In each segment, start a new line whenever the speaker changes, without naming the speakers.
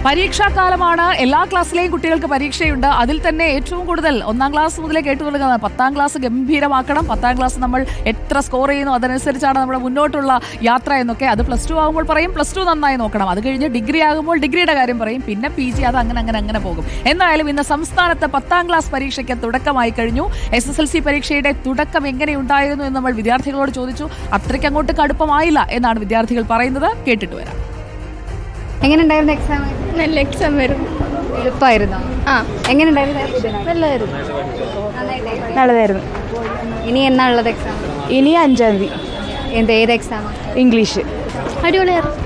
പരീക്ഷാകാലമാണ്. എല്ലാ ക്ലാസ്സിലെയും കുട്ടികൾക്ക് പരീക്ഷയുണ്ട്. അതിൽ തന്നെ ഏറ്റവും കൂടുതൽ 1ാം ക്ലാസ് മുതലേ കേട്ടു തുടങ്ങുന്നത് 10ാം ക്ലാസ് ഗംഭീരമാക്കണം. 10ാം ക്ലാസ് നമ്മൾ എത്ര സ്കോർ ചെയ്യുന്നു അതനുസരിച്ചാണ് നമ്മുടെ മുന്നോട്ടുള്ള യാത്ര എന്നൊക്കെ. അത് +2 ആകുമ്പോൾ പറയും +2 നന്നായി നോക്കണം. അത് കഴിഞ്ഞ് ഡിഗ്രി ആകുമ്പോൾ ഡിഗ്രിയുടെ കാര്യം പറയും. പിന്നെ PG അത് അങ്ങനെ പോകും. എന്തായാലും ഇന്ന് സംസ്ഥാനത്ത് 10ാം ക്ലാസ് പരീക്ഷയ്ക്ക് തുടക്കമായി കഴിഞ്ഞു. SSLC പരീക്ഷയുടെ തുടക്കം എങ്ങനെയുണ്ടായിരുന്നു എന്ന് നമ്മൾ വിദ്യാർത്ഥികളോട് ചോദിച്ചു. അത്രയ്ക്ക് അങ്ങോട്ട് കടുപ്പമായില്ല എന്നാണ് വിദ്യാർത്ഥികൾ പറയുന്നത്. കേട്ടിട്ട് വരാം.
എങ്ങനെയുണ്ടായിരുന്നു എക്സാം?
നല്ല എക്സാം ആയിരുന്നു.
എളുപ്പമായിരുന്നോ? എങ്ങനെയുണ്ടായിരുന്നു?
നല്ലതായിരുന്നു. നല്ലതായിരുന്നു.
ഇനി എന്നാ ഉള്ളത് എക്സാം?
ഇനി 5-ാം തീയതി.
ഏത് എക്സാം?
ഇംഗ്ലീഷ്. അടിപൊളിയായിരുന്നു.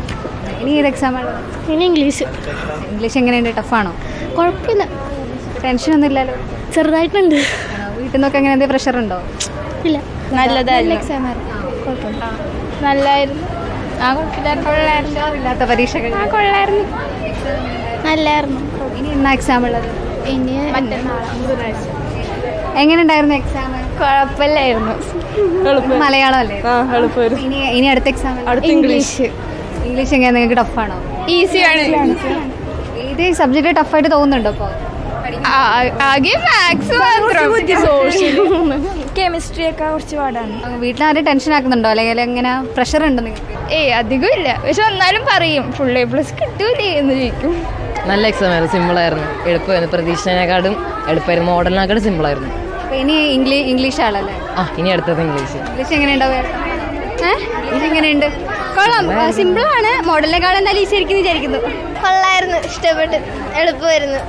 ഇനി ഏത് എക്സാം ഉള്ളത്?
ഇനി ഇംഗ്ലീഷ്.
ഇംഗ്ലീഷ് എങ്ങനെയുണ്ട്? ടഫാണോ?
കുഴപ്പമില്ല.
ടെൻഷനൊന്നും ഇല്ലല്ലോ?
ചെറുതായിട്ടുണ്ട്.
വീട്ടിൽ നിന്നൊക്കെ അങ്ങനെ എന്തെങ്കിലും പ്രഷർ ഉണ്ടോ?
ഇല്ല. നല്ലതായിരുന്നു. എക്സാം ആയിരുന്നു. കുഴപ്പമില്ല. നല്ലായിരുന്നു.
ഇല്ലാത്ത പരീക്ഷകൾ
കൊള്ളായിരുന്നു. നല്ലായിരുന്നു.
ഇനി എന്നാ എക്സാം ഉള്ളത്?
ഇനി
എങ്ങനെയുണ്ടായിരുന്നു എക്സാം?
കുഴപ്പമില്ലായിരുന്നു.
മലയാളം അല്ലേ? ഇനി അടുത്ത എക്സാം?
ഇംഗ്ലീഷ്.
ഇംഗ്ലീഷ് എങ്ങനെ നിങ്ങൾക്ക് ടഫാണോ?
ഈസിയാണ്.
ഏത് സബ്ജക്റ്റ് ടഫായിട്ട് തോന്നുന്നുണ്ടോ ഇപ്പോൾ?
ആകെ മാത്സ് മാത്രം. കെമിസ്ട്രി ഒക്കെ കുറച്ച് പാടാണ്.
വീട്ടിലാരും ടെൻഷൻ ആക്കുന്നുണ്ടോ അല്ലെങ്കിൽ എങ്ങനെ പ്രഷർ ഉണ്ട് നിങ്ങൾക്ക്?
അധികം ഇല്ല. പക്ഷെ എന്നാലും പറയും A+ കിട്ടൂലേ എന്ന് ചോദിക്കും.
നല്ല എക്സാം ആയിരുന്നു. സിമ്പിളായിരുന്നു. എളുപ്പമായിരുന്നു. പ്രതീക്ഷേനെക്കാളും എളുപ്പമായിരുന്നു. മോഡലിനെക്കാളും സിമ്പിളായിരുന്നു.
ഇനി ഇംഗ്ലീഷ് ആണല്ലേ?
ഇനി അടുത്തത് ഇംഗ്ലീഷ്.
ഇംഗ്ലീഷ് എങ്ങനെയുണ്ടാവും? എങ്ങനെയുണ്ട്?
കൊള്ളാം. സിമ്പിളാണ്. മോഡലിനെക്കാളും നല്ല ഈസി ആയിരിക്കും വിചാരിക്കുന്നു. കൊള്ളായിരുന്നു. ഇഷ്ടപ്പെട്ട്. എളുപ്പമായിരുന്നു.